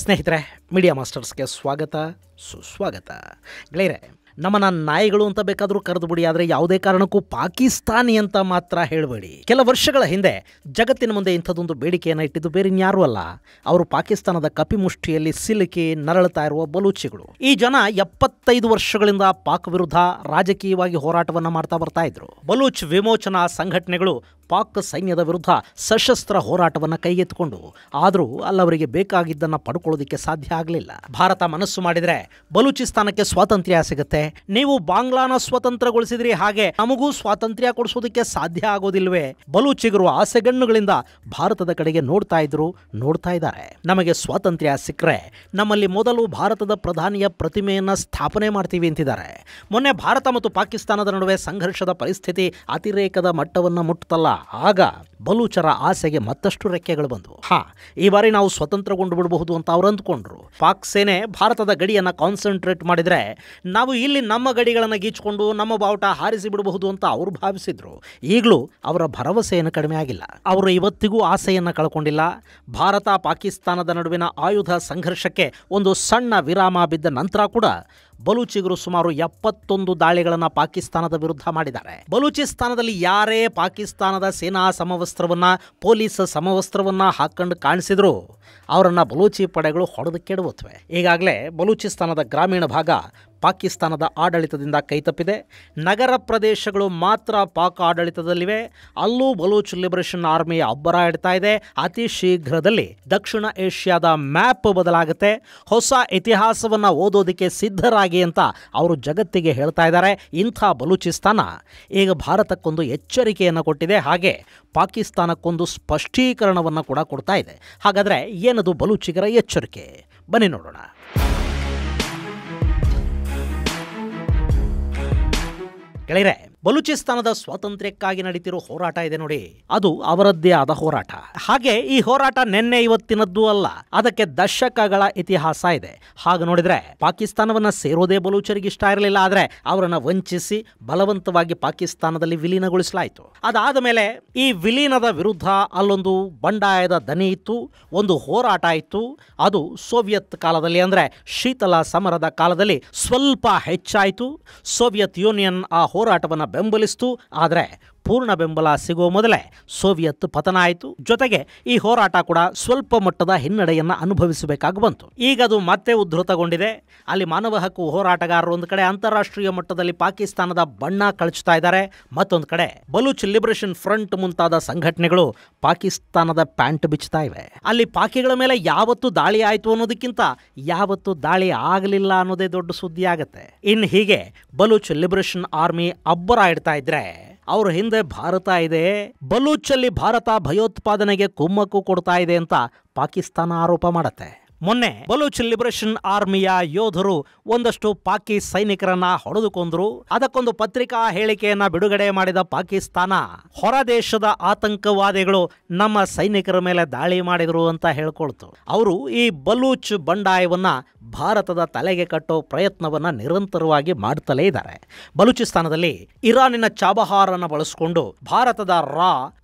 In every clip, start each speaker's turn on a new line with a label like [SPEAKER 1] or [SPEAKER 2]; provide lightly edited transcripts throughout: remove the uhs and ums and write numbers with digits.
[SPEAKER 1] ಸ್ನೇಹಿತರೆ, ಮೀಡಿಯಾ ಮಾಸ್ಟರ್ಸ್ಗೆ ಸ್ವಾಗತ ಸುಸ್ವಾಗತ. ಗೆಳೆಯರೆ, ನಮ್ಮನ್ನ ನಾಯಿಗಳು ಅಂತ ಬೇಕಾದರೂ ಕರೆದು ಬಿಡಿ, ಆದರೆ ಯಾವುದೇ ಕಾರಣಕ್ಕೂ ಪಾಕಿಸ್ತಾನಿ ಅಂತ ಮಾತ್ರ ಹೇಳಬೇಡಿ. ಕೆಲ ವರ್ಷಗಳ ಹಿಂದೆ ಜಗತ್ತಿನ ಮುಂದೆ ಇಂಥದ್ದೊಂದು ಬೇಡಿಕೆಯನ್ನು ಇಟ್ಟಿದ್ದು ಬೇರೆ ಇನ್ಯಾರೂ ಅಲ್ಲ, ಅವರು ಪಾಕಿಸ್ತಾನದ ಕಪಿಮುಷ್ಟಿಯಲ್ಲಿ ಸಿಲುಕಿ ನರಳುತ್ತಾ ಇರುವ ಬಲೂಚಿಗಳು. ಈ ಜನ 75 ವರ್ಷಗಳಿಂದ ಪಾಕ್ ವಿರುದ್ಧ ರಾಜಕೀಯವಾಗಿ ಹೋರಾಟವನ್ನು ಮಾಡ್ತಾ ಬರ್ತಾ ಇದ್ರು. ಬಲೂಚ್ ವಿಮೋಚನಾ ಸಂಘಟನೆಗಳು ಪಾಕ್ ಸೈನ್ಯದ ವಿರುದ್ಧ ಸಶಸ್ತ್ರ ಹೋರಾಟವನ್ನು ಕೈಗೆತ್ತಿಕೊಂಡು ಆದರೂ ಅಲ್ಲವರಿಗೆ ಬೇಕಾಗಿದ್ದನ್ನು ಪಡ್ಕೊಳ್ಳೋದಕ್ಕೆ ಸಾಧ್ಯ ಆಗಲಿಲ್ಲ. ಭಾರತ ಮನಸ್ಸು ಮಾಡಿದರೆ ಬಲೂಚಿಸ್ತಾನಕ್ಕೆ ಸ್ವಾತಂತ್ರ್ಯ ಸಿಗುತ್ತೆ, ನೀವು ಬಾಂಗ್ಲಾನ ಸ್ವತಂತ್ರಗೊಳಿಸಿದ್ರಿ, ಹಾಗೆ ನಮಗೂ ಸ್ವಾತಂತ್ರ್ಯ ಕೊಡಿಸೋದಕ್ಕೆ ಸಾಧ್ಯ ಆಗೋದಿಲ್ವೇ? ಬಲೂಚಿಗರು ಆಸೆಗಣ್ಣುಗಳಿಂದ ಭಾರತದ ಕಡೆಗೆ ನೋಡ್ತಾ ಇದ್ದಾರೆ. ನಮಗೆ ಸ್ವಾತಂತ್ರ್ಯ ಸಿಕ್ಕರೆ ನಮ್ಮಲ್ಲಿ ಮೊದಲು ಭಾರತದ ಪ್ರಧಾನಿಯ ಪ್ರತಿಮೆಯನ್ನು ಸ್ಥಾಪನೆ ಮಾಡ್ತೀವಿ ಅಂತಿದ್ದಾರೆ. ಮೊನ್ನೆ ಭಾರತ ಮತ್ತು ಪಾಕಿಸ್ತಾನದ ನಡುವೆ ಸಂಘರ್ಷದ ಪರಿಸ್ಥಿತಿ ಅತಿರೇಕದ ಮಟ್ಟವನ್ನು ಮುಟ್ಟುತ್ತಲ್ಲ, ಆಗ ಬಲೂಚರ ಆಸೆಗೆ ಮತ್ತಷ್ಟು ರೆಕ್ಕೆಗಳು ಬಂದವು. ಈ ಬಾರಿ ನಾವು ಸ್ವತಂತ್ರಗೊಂಡು ಬಿಡಬಹುದು ಅಂತ ಅವ್ರು ಅಂದ್ಕೊಂಡ್ರು. ಪಾಕ್ ಸೇನೆ ಭಾರತದ ಗಡಿಯನ್ನು ಕಾನ್ಸಂಟ್ರೇಟ್ ಮಾಡಿದರೆ ನಾವು ಇಲ್ಲಿ ನಮ್ಮ ಗಡಿಗಳನ್ನು ಗೀಚಿಕೊಂಡು ನಮ್ಮ ಬಾವುಟ ಹಾರಿಸಿ ಬಿಡಬಹುದು ಅಂತ ಅವರು ಭಾವಿಸಿದ್ರು. ಈಗಲೂ ಅವರ ಭರವಸೆಯನ್ನು ಕಡಿಮೆ ಆಗಿಲ್ಲ. ಅವರು ಇವತ್ತಿಗೂ ಆಸೆಯನ್ನು ಕಳ್ಕೊಂಡಿಲ್ಲ. ಭಾರತ ಪಾಕಿಸ್ತಾನದ ನಡುವಿನ ಆಯುಧ ಸಂಘರ್ಷಕ್ಕೆ ಒಂದು ಸಣ್ಣ ವಿರಾಮ ಬಿದ್ದ ನಂತರ ಕೂಡ ಬಲೂಚಿಗರು ಸುಮಾರು 71 ದಾಳಿಗಳನ್ನು ಪಾಕಿಸ್ತಾನದ ವಿರುದ್ಧ ಮಾಡಿದ್ದಾರೆ. ಬಲೂಚಿಸ್ತಾನದಲ್ಲಿ ಯಾರೇ ಪಾಕಿಸ್ತಾನದ ಸೇನಾ ಸಮವಸ್ತ್ರವನ್ನ, ಪೊಲೀಸ್ ಸಮವಸ್ತ್ರವನ್ನ ಹಾಕೊಂಡು ಕಾಣಿಸಿದ್ರು ಅವರನ್ನು ಬಲೂಚಿ ಪಡೆಗಳು ಹೊಡೆದು ಕೆಡವುತ್ತವೆ. ಈಗಾಗಲೇ ಬಲೂಚಿಸ್ತಾನದ ಗ್ರಾಮೀಣ ಭಾಗ ಪಾಕಿಸ್ತಾನದ ಆಡಳಿತದಿಂದ ಕೈತಪ್ಪಿದೆ. ನಗರ ಪ್ರದೇಶಗಳು ಮಾತ್ರ ಪಾಕ್ ಆಡಳಿತದಲ್ಲಿವೆ. ಅಲ್ಲೂ ಬಲೂಚ್ ಲಿಬರೇಷನ್ ಆರ್ಮಿ ಅಬ್ಬರ ಇಡ್ತಾ ಇದೆ. ಅತಿ ಶೀಘ್ರದಲ್ಲಿ ದಕ್ಷಿಣ ಏಷ್ಯಾದ ಮ್ಯಾಪ್ ಬದಲಾಗುತ್ತೆ. ಹೊಸ ಇತಿಹಾಸವನ್ನು ಓದೋದಕ್ಕೆ ಸಿದ್ಧರಾಗಿ ಅಂತ ಅವರು ಜಗತ್ತಿಗೆ ಹೇಳ್ತಾ ಇದ್ದಾರೆ. ಇಂಥ ಬಲೂಚಿಸ್ತಾನ ಈಗ ಭಾರತಕ್ಕೊಂದು ಎಚ್ಚರಿಕೆಯನ್ನು ಕೊಟ್ಟಿದೆ, ಹಾಗೆ ಪಾಕಿಸ್ತಾನಕ್ಕೊಂದು ಸ್ಪಷ್ಟೀಕರಣವನ್ನು ಕೂಡ ಕೊಡ್ತಾ ಇದೆ. ಹಾಗಾದರೆ ಏನದು ಬಲೂಚಿಗರ ಎಚ್ಚರಿಕೆ? ಬನ್ನಿ ನೋಡೋಣ. ಗೆಳೆಯರೆ, ಬಲೂಚಿಸ್ತಾನದ ಸ್ವಾತಂತ್ರ್ಯಕ್ಕಾಗಿ ನಡೀತಿರೋ ಹೋರಾಟ ಇದೆ ನೋಡಿ, ಅದು ಅವರದ್ದೇ ಆದ ಹೋರಾಟ. ಹಾಗೆ ಈ ಹೋರಾಟ ನಿನ್ನೆ ಇವತ್ತಿನದ್ದು ಅಲ್ಲ, ಅದಕ್ಕೆ ದಶಕಗಳ ಇತಿಹಾಸ ಇದೆ. ಹಾಗೆ ನೋಡಿದ್ರೆ ಪಾಕಿಸ್ತಾನವನ್ನ ಸೇರೋದೇ ಬಲೂಚರಿಗೆ ಇಷ್ಟ ಇರಲಿಲ್ಲ, ಆದರೆ ಅವರನ್ನು ವಂಚಿಸಿ ಬಲವಂತವಾಗಿ ಪಾಕಿಸ್ತಾನದಲ್ಲಿ ವಿಲೀನಗೊಳಿಸಲಾಯಿತು. ಅದಾದ ಮೇಲೆ ಈ ವಿಲೀನದ ವಿರುದ್ಧ ಅಲ್ಲೊಂದು ಬಂಡಾಯದ ದನಿ ಇತ್ತು, ಒಂದು ಹೋರಾಟ ಇತ್ತು. ಅದು ಸೋವಿಯತ್ ಕಾಲದಲ್ಲಿ, ಅಂದರೆ ಶೀತಲ ಸಮರದ ಕಾಲದಲ್ಲಿ ಸ್ವಲ್ಪ ಹೆಚ್ಚಾಯಿತು. ಸೋವಿಯತ್ ಯೂನಿಯನ್ ಆ ಹೋರಾಟವನ್ನು ಬೆಂಬಲಿಸಿತು, ಆದರೆ ಪೂರ್ಣ ಬೆಂಬಲ ಸಿಗುವ ಮೊದಲೇ ಸೋವಿಯತ್ ಪತನ ಆಯಿತು. ಜೊತೆಗೆ ಈ ಹೋರಾಟ ಕೂಡ ಸ್ವಲ್ಪ ಮಟ್ಟದ ಹಿನ್ನಡೆಯನ್ನು ಅನುಭವಿಸಬೇಕಾಗಿ ಬಂತು. ಈಗ ಅದು ಮತ್ತೆ ಉದ್ಧೃತಗೊಂಡಿದೆ. ಅಲ್ಲಿ ಮಾನವ ಹಕ್ಕು ಹೋರಾಟಗಾರರು ಒಂದು ಕಡೆ ಅಂತಾರಾಷ್ಟ್ರೀಯ ಮಟ್ಟದಲ್ಲಿ ಪಾಕಿಸ್ತಾನದ ಬಣ್ಣ ಕಳಚ್ತಾ ಇದ್ದಾರೆ, ಮತ್ತೊಂದು ಕಡೆ ಬಲೂಚ್ ಲಿಬರೇಷನ್ ಫ್ರಂಟ್ ಮುಂತಾದ ಸಂಘಟನೆಗಳು ಪಾಕಿಸ್ತಾನದ ಪ್ಯಾಂಟ್ ಬಿಚ್ಚುತ್ತಾ ಇವೆ. ಅಲ್ಲಿ ಪಾಕಿಗಳ ಮೇಲೆ ಯಾವತ್ತು ದಾಳಿ ಆಯಿತು ಅನ್ನೋದಕ್ಕಿಂತ ಯಾವತ್ತು ದಾಳಿ ಆಗಲಿಲ್ಲ ಅನ್ನೋದೇ ದೊಡ್ಡ ಸುದ್ದಿ ಆಗುತ್ತೆ. ಇನ್ನು ಹೀಗೆ ಬಲೂಚ್ ಲಿಬರೇಷನ್ ಆರ್ಮಿ ಅಬ್ಬರ ಇಡ್ತಾ ಇದ್ರೆ ಅವ್ರ ಹಿಂದೆ ಭಾರತ ಇದೆ. ಬಲೂಚಲ್ಲಿ ಭಾರತ ಭಯೋತ್ಪಾದನೆಗೆ ಕುಮ್ಮಕ್ಕು ಕೊಡ್ತಾ ಇದೆ ಅಂತ ಪಾಕಿಸ್ತಾನ ಆರೋಪ ಮಾಡುತ್ತೆ. ಮೊನ್ನೆ ಬಲೂಚ್ ಲಿಬರೇಷನ್ ಆರ್ಮಿಯ ಯೋಧರು ಒಂದಷ್ಟು ಪಾಕಿ ಸೈನಿಕರನ್ನ ಹೊಡೆದುಕೊಂಡ್ರು. ಅದಕ್ಕೊಂದು ಪತ್ರಿಕಾ ಹೇಳಿಕೆಯನ್ನ ಬಿಡುಗಡೆ ಮಾಡಿದ ಪಾಕಿಸ್ತಾನ, ಹೊರ ದೇಶದ ಆತಂಕವಾದಿಗಳು ನಮ್ಮ ಸೈನಿಕರ ಮೇಲೆ ದಾಳಿ ಮಾಡಿದ್ರು ಅಂತ ಹೇಳ್ಕೊಳ್ತು. ಅವರು ಈ ಬಲೂಚ್ ಬಂಡಾಯವನ್ನ ಭಾರತದ ತಲೆಗೆ ಕಟ್ಟೋ ಪ್ರಯತ್ನವನ್ನ ನಿರಂತರವಾಗಿ ಮಾಡ್ತಲೇ ಇದ್ದಾರೆ. ಬಲೂಚಿಸ್ತಾನದಲ್ಲಿ ಇರಾನಿನ ಚಾಬಹಾರನ್ನು ಬಳಸಿಕೊಂಡು ಭಾರತದ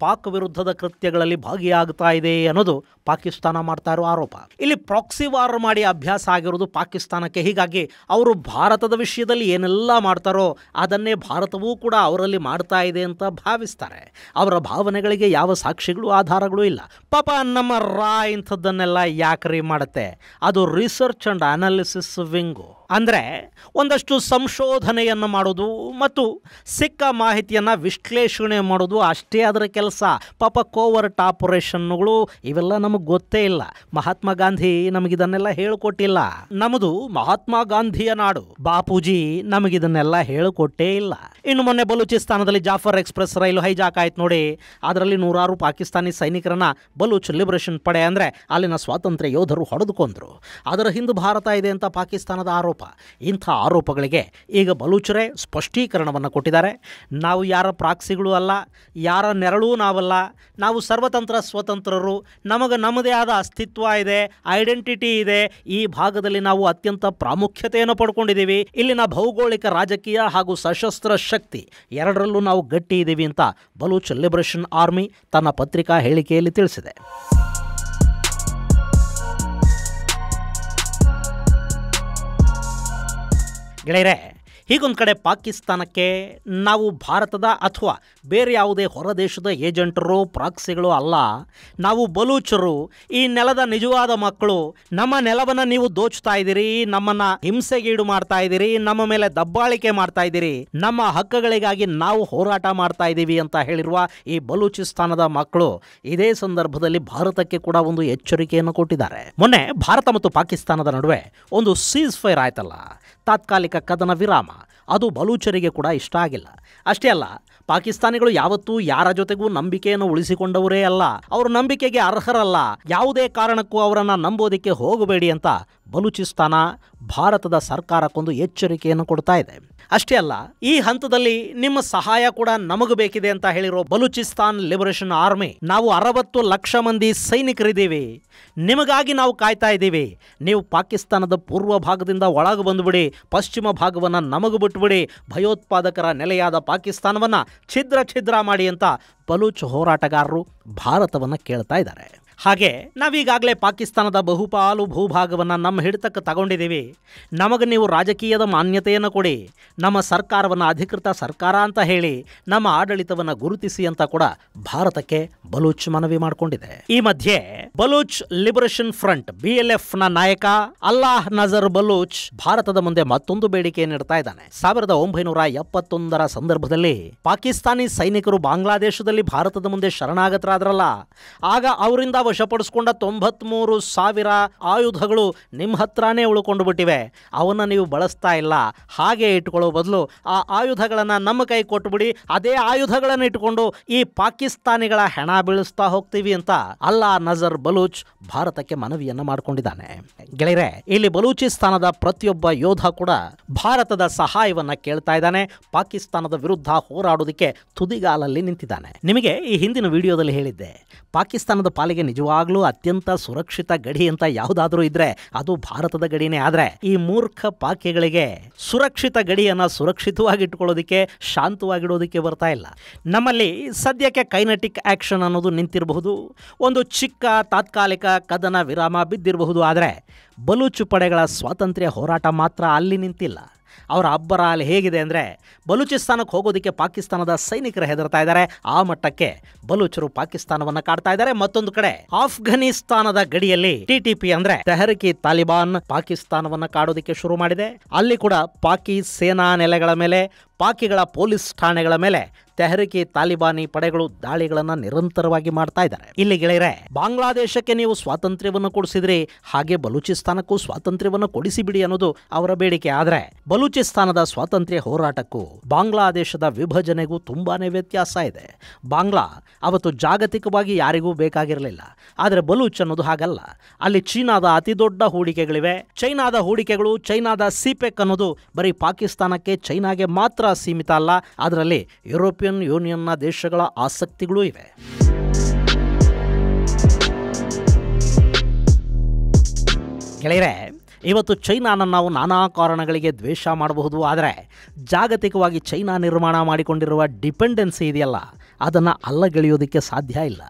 [SPEAKER 1] ಪಾಕ್ ವಿರುದ್ಧದ ಕೃತ್ಯಗಳಲ್ಲಿ ಭಾಗಿಯಾಗ್ತಾ ಇದೆ ಅನ್ನೋದು ಪಾಕಿಸ್ತಾನ ಮಾಡ್ತಾ ಇರೋ ಆರೋಪ. ಇಲ್ಲಿ ಪ್ರಾಕ್ಸಿ ವಾರ್ ಮಾಡಿ ಅಭ್ಯಾಸ ಆಗಿರೋದು ಪಾಕಿಸ್ತಾನಕ್ಕೆ. ಹೀಗಾಗಿ ಅವರು ಭಾರತದ ವಿಷಯದಲ್ಲಿ ಏನೆಲ್ಲ ಮಾಡ್ತಾರೋ ಅದನ್ನೇ ಭಾರತವೂ ಕೂಡ ಅವರಲ್ಲಿ ಮಾಡ್ತಾ ಇದೆ ಅಂತ ಭಾವಿಸ್ತಾರೆ. ಅವರ ಭಾವನೆಗಳಿಗೆ ಯಾವ ಸಾಕ್ಷಿಗಳು ಆಧಾರಗಳು ಇಲ್ಲ. ಪಾಪ ನಮ್ಮ ಇಂಥದ್ದನ್ನೆಲ್ಲ ಯಾಕ್ರಿ ಮಾಡುತ್ತೆ? ಅದು ರಿಸರ್ಚ್ ಅಂಡ್ ಅನಾಲಿಸಿಸ್ ವಿಂಗು, ಅಂದರೆ ಒಂದಷ್ಟು ಸಂಶೋಧನೆಯನ್ನು ಮಾಡೋದು ಮತ್ತು ಸಿಕ್ಕ ಮಾಹಿತಿಯನ್ನು ವಿಶ್ಲೇಷಣೆ ಮಾಡೋದು ಅಷ್ಟೇ ಅದರ ಕೆಲಸ. ಪಾಪ ಕೋವರ್ಟ್ ಆಪರೇಷನ್ಗಳು ಇವೆಲ್ಲ ನಮಗೆ ಗೊತ್ತೇ ಇಲ್ಲ. ಮಹಾತ್ಮ ಗಾಂಧಿ ನಮಗಿದನ್ನೆಲ್ಲ ಹೇಳಿಕೊಟ್ಟಿಲ್ಲ. ನಮ್ಮದು ಮಹಾತ್ಮ ಗಾಂಧಿಯ ನಾಡು, ಬಾಪೂಜಿ ನಮಗಿದನ್ನೆಲ್ಲ ಹೇಳಿಕೊಟ್ಟೇ ಇಲ್ಲ. ಇನ್ನು ಮೊನ್ನೆ ಬಲೂಚಿಸ್ತಾನದಲ್ಲಿ ಜಾಫರ್ ಎಕ್ಸ್ಪ್ರೆಸ್ ರೈಲು ಹೈಜಾಕ್ ಆಯ್ತು ನೋಡಿ. ಅದರಲ್ಲಿ ನೂರಾರು ಪಾಕಿಸ್ತಾನಿ ಸೈನಿಕರನ್ನ ಬಲೂಚ್ ಲಿಬರೇಷನ್ ಪಡೆ, ಅಂದರೆ ಅಲ್ಲಿನ ಸ್ವಾತಂತ್ರ್ಯ ಯೋಧರು ಹೊಡೆದುಕೊಂಡ್ರು. ಅದರ ಹಿಂದೆ ಭಾರತ ಇದೆ ಅಂತ ಪಾಕಿಸ್ತಾನದ ಆರೋಪ. ಇಂಥ ಆರೋಪಗಳಿಗೆ ಈಗ ಬಲೂಚರೇ ಸ್ಪಷ್ಟೀಕರಣವನ್ನು ಕೊಟ್ಟಿದ್ದಾರೆ. ನಾವು ಯಾರ ಪ್ರಾಕ್ಸಿಗಳು ಅಲ್ಲ, ಯಾರ ನೆರಳೂ ನಾವಲ್ಲ, ನಾವು ಸರ್ವತಂತ್ರ ಸ್ವತಂತ್ರರು, ನಮಗೆ ನಮ್ಮದೇ ಆದ ಅಸ್ತಿತ್ವ ಇದೆ, ಐಡೆಂಟಿಟಿ ಇದೆ. ಈ ಭಾಗದಲ್ಲಿ ನಾವು ಅತ್ಯಂತ ಪ್ರಾಮುಖ್ಯತೆಯನ್ನು ಪಡ್ಕೊಂಡಿದ್ದೀವಿ. ಇಲ್ಲಿನ ಭೌಗೋಳಿಕ, ರಾಜಕೀಯ ಹಾಗೂ ಸಶಸ್ತ್ರ ಶಕ್ತಿ ಎರಡರಲ್ಲೂ ನಾವು ಗಟ್ಟಿ ಇದ್ದೀವಿ ಅಂತ ಬಲೂಚ್ ಲಿಬರೇಷನ್ ಆರ್ಮಿ ತನ್ನ ಪತ್ರಿಕಾ ಹೇಳಿಕೆಯಲ್ಲಿ ತಿಳಿಸಿದೆ. ಗೆಳೆಯರೆ, ಹೀಗೊಂದು ಕಡೆ ಪಾಕಿಸ್ತಾನಕ್ಕೆ ನಾವು ಭಾರತದ ಅಥವಾ ಬೇರೆ ಯಾವುದೇ ಹೊರದೇಶದ ಏಜೆಂಟರು ಪ್ರಾಕ್ಸಿಗಳು ಅಲ್ಲ, ನಾವು ಬಲೂಚರು, ಈ ನೆಲದ ನಿಜವಾದ ಮಕ್ಕಳು, ನಮ್ಮ ನೆಲವನ್ನು ನೀವು ದೋಚ್ತಾ ಇದ್ದೀರಿ, ನಮ್ಮನ್ನು ಹಿಂಸೆಗೀಡು ಮಾಡ್ತಾ ಇದ್ದೀರಿ, ನಮ್ಮ ಮೇಲೆ ದಬ್ಬಾಳಿಕೆ ಮಾಡ್ತಾ ಇದ್ದೀರಿ, ನಮ್ಮ ಹಕ್ಕುಗಳಿಗಾಗಿ ನಾವು ಹೋರಾಟ ಮಾಡ್ತಾ ಇದ್ದೀವಿ ಅಂತ ಹೇಳಿರುವ ಈ ಬಲೂಚಿಸ್ತಾನದ ಮಕ್ಕಳು ಇದೇ ಸಂದರ್ಭದಲ್ಲಿ ಭಾರತಕ್ಕೆ ಕೂಡ ಒಂದು ಎಚ್ಚರಿಕೆಯನ್ನು ಕೊಟ್ಟಿದ್ದಾರೆ. ಮೊನ್ನೆ ಭಾರತ ಮತ್ತು ಪಾಕಿಸ್ತಾನದ ನಡುವೆ ಒಂದು ಸೀಸ್ ಫೈರ್ ಆಯ್ತಲ್ಲ, ತಾತ್ಕಾಲಿಕ ಕದನ ವಿರಾಮ, ಅದು ಬಲೂಚರಿಗೆ ಕೂಡ ಇಷ್ಟ ಆಗಿಲ್ಲ. ಅಷ್ಟೇ ಅಲ್ಲ, ಪಾಕಿಸ್ತಾನಿಗಳು ಯಾವತ್ತೂ ಯಾರ ಜೊತೆಗೂ ನಂಬಿಕೆಯನ್ನು ಉಳಿಸಿಕೊಂಡವರೇ ಅಲ್ಲ, ಅವರು ನಂಬಿಕೆಗೆ ಅರ್ಹರಲ್ಲ, ಯಾವುದೇ ಕಾರಣಕ್ಕೂ ಅವರನ್ನು ನಂಬೋದಕ್ಕೆ ಹೋಗಬೇಡಿ ಅಂತ ಬಲೂಚಿಸ್ತಾನ ಭಾರತದ ಸರ್ಕಾರಕ್ಕೊಂದು ಎಚ್ಚರಿಕೆಯನ್ನು ಕೊಡ್ತಾ ಇದೆ. ಅಷ್ಟೇ ಅಲ್ಲ, ಈ ಹಂತದಲ್ಲಿ ನಿಮ್ಮ ಸಹಾಯ ಕೂಡ ನಮಗೂ ಬೇಕಿದೆ ಅಂತ ಹೇಳಿರೋ ಬಲೂಚಿಸ್ತಾನ್ ಲಿಬರೇಷನ್ ಆರ್ಮಿ, ನಾವು 60 ಲಕ್ಷ ಮಂದಿ ಸೈನಿಕರಿದ್ದೀವಿ, ನಿಮಗಾಗಿ ನಾವು ಕಾಯ್ತಾ ಇದ್ದೀವಿ, ನೀವು ಪಾಕಿಸ್ತಾನದ ಪೂರ್ವ ಭಾಗದಿಂದ ಒಳಗೆ ಬಂದುಬಿಡಿ, ಪಶ್ಚಿಮ ಭಾಗವನ್ನು ನಮಗೂ ಬಿಟ್ಬಿಡಿ, ಭಯೋತ್ಪಾದಕರ ನೆಲೆಯಾದ ಪಾಕಿಸ್ತಾನವನ್ನು ಛಿದ್ರ ಮಾಡಿ ಅಂತ ಬಲೂಚ್ ಹೋರಾಟಗಾರರು ಭಾರತವನ್ನು ಕೇಳ್ತಾ ಇದ್ದಾರೆ. ಹಾಗೆ ನಾವೀಗಾಗಲೇ ಪಾಕಿಸ್ತಾನದ ಬಹುಪಾಲು ಭೂಭಾಗವನ್ನು ನಮ್ಮ ಹಿಡಿತಕ್ಕೆ ತಗೊಂಡಿದ್ದೀವಿ, ನಮಗೆ ನೀವು ರಾಜಕೀಯದ ಮಾನ್ಯತೆಯನ್ನು ಕೊಡಿ, ನಮ್ಮ ಸರ್ಕಾರವನ್ನು ಅಧಿಕೃತ ಸರ್ಕಾರ ಅಂತ ಹೇಳಿ ನಮ್ಮ ಆಡಳಿತವನ್ನು ಗುರುತಿಸಿ ಅಂತ ಕೂಡ ಭಾರತಕ್ಕೆ ಬಲೂಚ್ ಮನವಿ ಮಾಡಿಕೊಂಡಿದೆ. ಈ ಮಧ್ಯೆ ಬಲೂಚ್ ಲಿಬರೇಷನ್ ಫ್ರಂಟ್ BLFನ ನಾಯಕ ಅಲ್ಲಾಹ್ ನಜರ್ ಬಲೂಚ್ ಭಾರತದ ಮುಂದೆ ಮತ್ತೊಂದು ಬೇಡಿಕೆಯನ್ನು ಇಡ್ತಾ ಇದ್ದಾನೆ. 1971ರ ಸಂದರ್ಭದಲ್ಲಿ ಪಾಕಿಸ್ತಾನಿ ಸೈನಿಕರು ಬಾಂಗ್ಲಾದೇಶದಲ್ಲಿ ಭಾರತದ ಮುಂದೆ ಶರಣಾಗತರಾದ್ರಲ್ಲ, ಆಗ ಅವರಿಂದ ವಶಪಡಿಸಿಕೊಂಡ 93,000 ಆಯುಧಗಳು ನಿಮ್ಮ ಹತ್ರನೇ ಉಳ್ಕೊಂಡು ಬಿಟ್ಟಿವೆ, ಅವನ್ನ ನೀವು ಬಳಸ್ತಾ ಇಲ್ಲ, ಹಾಗೆ ಇಟ್ಕೊಳ್ಳೋ ಬದಲು ಆ ಆಯುಧಗಳನ್ನು ನಮ್ಮ ಕೈ ಕೊಟ್ಟುಬಿಡಿ, ಅದೇ ಆಯುಧಗಳನ್ನು ಇಟ್ಕೊಂಡು ಈ ಪಾಕಿಸ್ತಾನಿಗಳ ಹೆಣ ಬೀಳಿಸ್ತಾ ಹೋಗ್ತೀವಿ ಅಂತ ಅಲ್ಲಾ ನಜರ್ ಬಲೂಚ್ ಭಾರತಕ್ಕೆ ಮನವಿಯನ್ನು ಮಾಡಿಕೊಂಡಿದ್ದಾನೆ. ಗೆಳೆಯರೆ, ಇಲ್ಲಿ ಬಲೂಚಿಸ್ತಾನದ ಪ್ರತಿಯೊಬ್ಬ ಯೋಧ ಕೂಡ ಭಾರತದ ಸಹಾಯವನ್ನ ಕೇಳ್ತಾ ಇದ್ದಾನೆ, ಪಾಕಿಸ್ತಾನದ ವಿರುದ್ಧ ಹೋರಾಡೋದಕ್ಕೆ ತುದಿಗಾಲಲ್ಲಿ ನಿಂತಿದ್ದಾನೆ. ನಿಮಗೆ ಈ ಹಿಂದಿನ ವಿಡಿಯೋದಲ್ಲಿ ಹೇಳಿದ್ದೆ, ಪಾಕಿಸ್ತಾನದ ಪಾಲಿಗೆ ನಿಜವಾಗ್ಲೂ ಅತ್ಯಂತ ಸುರಕ್ಷಿತ ಗಡಿ ಅಂತ ಯಾವುದಾದ್ರೂ ಇದ್ರೆ ಅದು ಭಾರತದ ಗಡಿನೇ. ಆದ್ರೆ ಈ ಮೂರ್ಖ ಪಾಕಿಗಳಿಗೆ ಸುರಕ್ಷಿತ ಗಡಿಯನ್ನ ಸುರಕ್ಷಿತವಾಗಿ ಇಟ್ಕೊಳ್ಳೋದಕ್ಕೆ, ಶಾಂತವಾಗಿಡೋದಕ್ಕೆ ಬರ್ತಾ ಇಲ್ಲ. ನಮ್ಮಲ್ಲಿ ಸದ್ಯಕ್ಕೆ ಕೈನೆಟಿಕ್ ಆಕ್ಷನ್ ಅನ್ನೋದು ನಿಂತಿರಬಹುದು, ಒಂದು ಚಿಕ್ಕ ತಾತ್ಕಾಲಿಕ ಕದನ ವಿರಾಮ ಬಿದ್ದಿರಬಹುದು, ಆದರೆ ಬಲೂಚ್ ಪಡೆಗಳ ಸ್ವಾತಂತ್ರ್ಯ ಹೋರಾಟ ಮಾತ್ರ ಅಲ್ಲಿ ನಿಂತಿಲ್ಲ. ಅವರ ಅಬ್ಬರ ಅಲ್ಲಿ ಹೇಗಿದೆ ಅಂದರೆ, ಬಲೂಚಿಸ್ತಾನಕ್ಕೆ ಹೋಗೋದಕ್ಕೆ ಪಾಕಿಸ್ತಾನದ ಸೈನಿಕರು ಹೆದರ್ತಾ ಇದ್ದಾರೆ, ಆ ಮಟ್ಟಕ್ಕೆ ಬಲೂಚರು ಪಾಕಿಸ್ತಾನವನ್ನು ಕಾಡ್ತಾ ಇದ್ದಾರೆ. ಮತ್ತೊಂದು ಕಡೆ ಆಫ್ಘನಿಸ್ತಾನದ ಗಡಿಯಲ್ಲಿ TTP ಅಂದ್ರೆ ತೆಹರಿಕ್ ತಾಲಿಬಾನ್ ಪಾಕಿಸ್ತಾನವನ್ನು ಕಾಡೋದಕ್ಕೆ ಶುರು ಮಾಡಿದೆ. ಅಲ್ಲಿ ಕೂಡ ಪಾಕಿ ಸೇನಾ ನೆಲೆಗಳ ಮೇಲೆ, ಪಾಕಿಗಳ ಪೊಲೀಸ್ ಠಾಣೆಗಳ ಮೇಲೆ ತೆಹರಿಕ್ ತಾಲಿಬಾನಿ ಪಡೆಗಳು ದಾಳಿಗಳನ್ನು ನಿರಂತರವಾಗಿ ಮಾಡ್ತಾ ಇದ್ದಾರೆ. ಇಲ್ಲಿ ಗೆಳೆಯರೆ, ಬಾಂಗ್ಲಾದೇಶಕ್ಕೆ ನೀವು ಸ್ವಾತಂತ್ರ್ಯವನ್ನು ಕೊಡಿಸಿದ್ರಿ, ಹಾಗೆ ಬಲೂಚಿಸ್ತಾನಕ್ಕೂ ಸ್ವಾತಂತ್ರ್ಯವನ್ನು ಕೊಡಿಸಿಬಿಡಿ ಅನ್ನೋದು ಅವರ ಬೇಡಿಕೆ. ಆದರೆ ಬಲೂಚಿಸ್ತಾನದ ಸ್ವಾತಂತ್ರ್ಯ ಹೋರಾಟಕ್ಕೂ ಬಾಂಗ್ಲಾದೇಶದ ವಿಭಜನೆಗೂ ತುಂಬಾನೇ ವ್ಯತ್ಯಾಸ ಇದೆ. ಬಾಂಗ್ಲಾ ಅವತ್ತು ಜಾಗತಿಕವಾಗಿ ಯಾರಿಗೂ ಬೇಕಾಗಿರಲಿಲ್ಲ, ಆದರೆ ಬಲೂಚ್ ಅನ್ನೋದು ಹಾಗಲ್ಲ. ಅಲ್ಲಿ ಚೀನಾದ ಅತಿ ದೊಡ್ಡ ಹೂಡಿಕೆಗಳಿವೆ. ಚೈನಾದ ಹೂಡಿಕೆಗಳು, ಚೈನಾದ ಸಿಪೆಕ್ ಅನ್ನೋದು ಬರೀ ಪಾಕಿಸ್ತಾನಕ್ಕೆ, ಚೈನಾಗೆ ಮಾತ್ರ ಸೀಮಿತ ಅಲ್ಲ, ಅದರಲ್ಲಿ ಯುರೋಪಿಯನ್ ಯೂನಿಯನ್ನ ದೇಶಗಳ ಆಸಕ್ತಿಗಳೂ ಇವೆ. ಗೆಳೆಯರೆ, ಇವತ್ತು ಚೈನಾನ ನಾವು ನಾನಾ ಕಾರಣಗಳಿಗೆ ದ್ವೇಷ ಮಾಡಬಹುದು, ಆದರೆ ಜಾಗತಿಕವಾಗಿ ಚೈನಾ ನಿರ್ಮಾಣ ಮಾಡಿಕೊಂಡಿರುವ ಡಿಪೆಂಡೆನ್ಸಿ ಇದೆಯಲ್ಲ, ಅದನ್ನು ಅಲ್ಲಗೆಳೆಯೋದಕ್ಕೆ ಸಾಧ್ಯ ಇಲ್ಲ.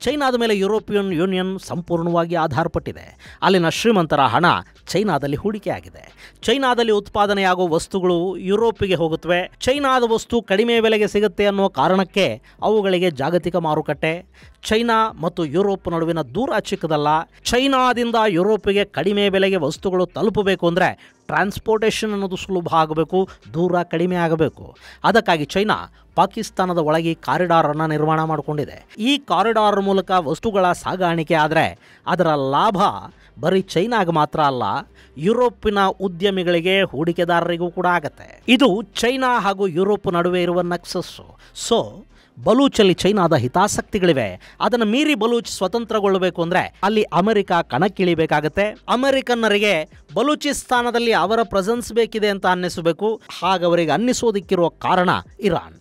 [SPEAKER 1] ಚೈನಾದ ಮೇಲೆ ಯುರೋಪಿಯನ್ ಯೂನಿಯನ್ ಸಂಪೂರ್ಣವಾಗಿ ಆಧಾರಪಟ್ಟಿದೆ. ಅಲ್ಲಿನ ಶ್ರೀಮಂತರ ಹಣ ಚೈನಾದಲ್ಲಿ ಹೂಡಿಕೆ ಆಗಿದೆ. ಚೈನಾದಲ್ಲಿ ಉತ್ಪಾದನೆಯಾಗುವ ವಸ್ತುಗಳು ಯುರೋಪಿಗೆ ಹೋಗುತ್ತವೆ. ಚೈನಾದ ವಸ್ತು ಕಡಿಮೆ ಬೆಲೆಗೆ ಸಿಗುತ್ತೆ ಅನ್ನೋ ಕಾರಣಕ್ಕೆ ಅವುಗಳಿಗೆ ಜಾಗತಿಕ ಮಾರುಕಟ್ಟೆ. ಚೈನಾ ಮತ್ತು ಯುರೋಪ್ ನಡುವಿನ ದೂರ ಚಿಕ್ಕದಲ್ಲ. ಚೈನಾದಿಂದ ಯುರೋಪಿಗೆ ಕಡಿಮೆ ಬೆಲೆಗೆ ವಸ್ತುಗಳು ತಲುಪಬೇಕು ಅಂದರೆ ಟ್ರಾನ್ಸ್ಪೋರ್ಟೇಷನ್ ಅನ್ನೋದು ಸುಲಭ ಆಗಬೇಕು, ದೂರ ಕಡಿಮೆ ಆಗಬೇಕು. ಅದಕ್ಕಾಗಿ ಚೈನಾ ಪಾಕಿಸ್ತಾನದ ಒಳಗೆ ಕಾರಿಡಾರನ್ನು ನಿರ್ಮಾಣ ಮಾಡಿಕೊಂಡಿದೆ. ಈ ಕಾರಿಡಾರ್ ಮೂಲಕ ವಸ್ತುಗಳ ಸಾಗಾಣಿಕೆ ಆದರೆ ಅದರ ಲಾಭ ಬರೀ ಚೈನಾಗೆ ಮಾತ್ರ ಅಲ್ಲ, ಯುರೋಪಿನ ಉದ್ಯಮಿಗಳಿಗೆ, ಹೂಡಿಕೆದಾರರಿಗೂ ಕೂಡ ಆಗತ್ತೆ. ಇದು ಚೈನಾ ಹಾಗೂ ಯುರೋಪ್ ನಡುವೆ ಇರುವ ನಕ್ಸಸ್ಸು. ಸೊ ಬಲೂಚಲ್ಲಿ ಚೈನಾದ ಹಿತಾಸಕ್ತಿಗಳಿವೆ. ಅದನ್ನು ಮೀರಿ ಬಲೂಚ್ ಸ್ವತಂತ್ರಗೊಳ್ಳಬೇಕು ಅಂದರೆ ಅಲ್ಲಿ ಅಮೆರಿಕ ಕಣಕ್ಕಿಳಿಬೇಕಾಗತ್ತೆ. ಅಮೆರಿಕನ್ನರಿಗೆ ಬಲೂಚಿಸ್ತಾನದಲ್ಲಿ ಅವರ ಪ್ರೆಸೆನ್ಸ್ ಬೇಕಿದೆ ಅಂತ ಅನ್ನಿಸಬೇಕು. ಹಾಗವರಿಗೆ ಅನ್ನಿಸೋದಕ್ಕಿರುವ ಕಾರಣ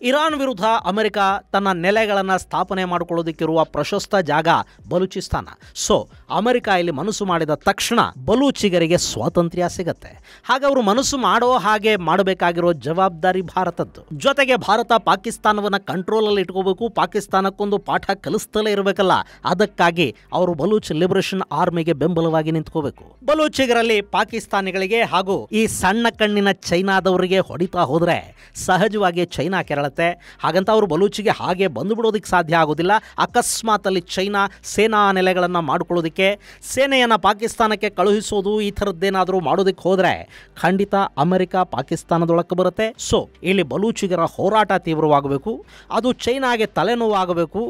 [SPEAKER 1] ಇರಾನ್ ವಿರುದ್ಧ ಅಮೆರಿಕ ತನ್ನ ನೆಲೆಗಳನ್ನು ಸ್ಥಾಪನೆ ಮಾಡಿಕೊಳ್ಳೋದಕ್ಕಿರುವ ಪ್ರಶಸ್ತ ಜಾಗ ಬಲೂಚಿಸ್ತಾನ. ಸೊ ಅಮೆರಿಕ ಇಲ್ಲಿ ಮನಸ್ಸು ಮಾಡಿದ ತಕ್ಷಣ ಬಲೂಚಿಗರಿಗೆ ಸ್ವಾತಂತ್ರ್ಯ ಸಿಗತ್ತೆ. ಹಾಗೆ ಅವರು ಮನಸ್ಸು ಮಾಡೋ ಹಾಗೆ ಮಾಡಬೇಕಾಗಿರೋ ಜವಾಬ್ದಾರಿ ಭಾರತದ್ದು. ಜೊತೆಗೆ ಭಾರತ ಪಾಕಿಸ್ತಾನವನ್ನು ಕಂಟ್ರೋಲಲ್ಲಿ ನೆನಪಿಟ್ಕೋಬೇಕು, ಪಾಕಿಸ್ತಾನಕ್ಕೊಂದು ಪಾಠ ಕಲಿಸ್ತಲೇ ಇರಬೇಕಲ್ಲ. ಅದಕ್ಕಾಗಿ ಅವರು ಬಲೂಚ್ ಲಿಬರೇಷನ್ ಆರ್ಮಿಗೆ ಬೆಂಬಲವಾಗಿ ನಿಂತ್ಕೋಬೇಕು. ಬಲೂಚಿಗರಲ್ಲಿ ಪಾಕಿಸ್ತಾನಿಗಳಿಗೆ ಹಾಗೂ ಈ ಸಣ್ಣ ಕಣ್ಣಿನ ಚೈನಾದವರಿಗೆ ಹೊಡಿತಾ ಹೋದ್ರೆ ಸಹಜವಾಗಿ ಚೈನಾ ಕೆರಳತ್ತೆ. ಹಾಗಂತ ಅವರು ಬಲೂಚಿಗೆ ಹಾಗೆ ಬಂದು ಬಿಡೋದಕ್ಕೆ ಸಾಧ್ಯ ಆಗೋದಿಲ್ಲ. ಅಕಸ್ಮಾತ್ ಅಲ್ಲಿ ಚೈನಾ ಸೇನಾ ನೆಲೆಗಳನ್ನು ಮಾಡ್ಕೊಳ್ಳೋದಕ್ಕೆ, ಸೇನೆಯನ್ನು ಪಾಕಿಸ್ತಾನಕ್ಕೆ ಕಳುಹಿಸೋದು, ಈ ಥರದ್ದೇನಾದರೂ ಮಾಡೋದಕ್ಕೆ ಹೋದರೆ ಖಂಡಿತ ಅಮೆರಿಕ ಪಾಕಿಸ್ತಾನದೊಳಕ್ಕೆ ಬರುತ್ತೆ. ಸೊ ಇಲ್ಲಿ ಬಲೂಚಿಗರ ಹೋರಾಟ ತೀವ್ರವಾಗಬೇಕು, ಅದು ಚೈನಾಗೆ ತಲೆನೋವಾಗಬೇಕು.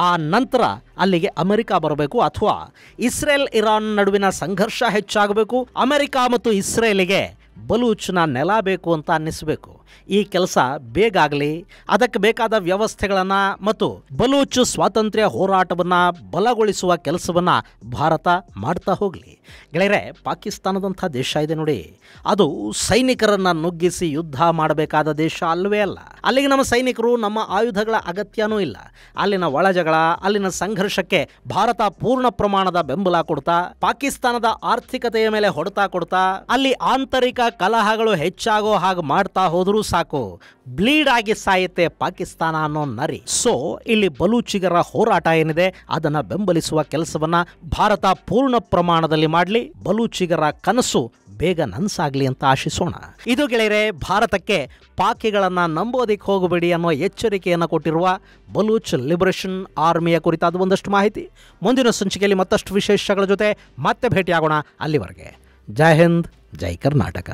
[SPEAKER 1] ಆ ನಂತರ ಅಲ್ಲಿಗೆ ಅಮೆರಿಕ ಬರಬೇಕು, ಅಥವಾ ಇಸ್ರೇಲ್ ಇರಾನ್ ನಡುವಿನ ಸಂಘರ್ಷ ಹೆಚ್ಚಾಗಬೇಕು. ಅಮೆರಿಕ ಮತ್ತು ಇಸ್ರೇಲಿಗೆ ಬಲೂಚ್ನ ನೆಲ ಬೇಕು ಅಂತ ಅನ್ನಿಸಬೇಕು. ಈ ಕೆಲಸ ಬೇಗ ಆಗಲಿ, ಅದಕ್ಕೆ ಬೇಕಾದ ವ್ಯವಸ್ಥೆಗಳನ್ನು ಮತ್ತು ಬಲೂಚ್ ಸ್ವಾತಂತ್ರ್ಯ ಹೋರಾಟವನ್ನು ಬಲಗೊಳಿಸುವ ಕೆಲಸವನ್ನು ಭಾರತ ಮಾಡ್ತಾ ಹೋಗಲಿ. ಗೆಳೆಯರೆ, ಪಾಕಿಸ್ತಾನದಂಥ ದೇಶ ಇದೆ ನೋಡಿ, ಅದು ಸೈನಿಕರನ್ನು ನುಗ್ಗಿಸಿ ಯುದ್ಧ ಮಾಡಬೇಕಾದ ದೇಶ ಅಲ್ಲವೇ ಅಲ್ಲ. ಅಲ್ಲಿಗೆ ನಮ್ಮ ಸೈನಿಕರು, ನಮ್ಮ ಆಯುಧಗಳ ಅಗತ್ಯನೂ ಇಲ್ಲ. ಅಲ್ಲಿನ ಒಳಜಗಳ, ಅಲ್ಲಿನ ಸಂಘರ್ಷಕ್ಕೆ ಭಾರತ ಪೂರ್ಣ ಪ್ರಮಾಣದ ಬೆಂಬಲ ಕೊಡ್ತಾ, ಪಾಕಿಸ್ತಾನದ ಆರ್ಥಿಕತೆಯ ಮೇಲೆ ಹೊಡೆತ ಕೊಡ್ತಾ, ಅಲ್ಲಿ ಆಂತರಿಕ ಕಲಹಗಳು ಹೆಚ್ಚಾಗೋ ಹಾಗೆ ಮಾಡ್ತಾ ಹೋದರೂ ಸಾಕು, ಬ್ಲೀಡ್ ಆಗಿ ಸಾಯುತ್ತೆ ಪಾಕಿಸ್ತಾನ ಅನ್ನೋ ನರಿ. ಸೊ ಇಲ್ಲಿ ಬಲೂಚಿಗರ ಹೋರಾಟ ಏನಿದೆ ಅದನ್ನು ಬೆಂಬಲಿಸುವ ಕೆಲಸವನ್ನ ಭಾರತ ಪೂರ್ಣ ಪ್ರಮಾಣದಲ್ಲಿ ಮಾಡಲಿ. ಬಲೂಚಿಗರ ಕನಸು ಬೇಗ ನನಸಾಗಲಿ ಅಂತ ಆಶಿಸೋಣ. ಇದು ಗೆಳೆಯರೆ, ಭಾರತಕ್ಕೆ ಪಾಕಿಗಳನ್ನು ನಂಬೋದಕ್ಕೆ ಹೋಗಬೇಡಿ ಅನ್ನೋ ಎಚ್ಚರಿಕೆಯನ್ನು ಕೊಟ್ಟಿರುವ ಬಲೂಚ್ ಲಿಬರೇಷನ್ ಆರ್ಮಿಯ ಕುರಿತಾದ ಒಂದಷ್ಟು ಮಾಹಿತಿ. ಮುಂದಿನ ಸಂಚಿಕೆಯಲ್ಲಿ ಮತ್ತಷ್ಟು ವಿಶೇಷಗಳ ಜೊತೆ ಮತ್ತೆ ಭೇಟಿಯಾಗೋಣ. ಅಲ್ಲಿವರೆಗೆ ಜೈ ಹಿಂದ್, ಜೈ ಕರ್ನಾಟಕ.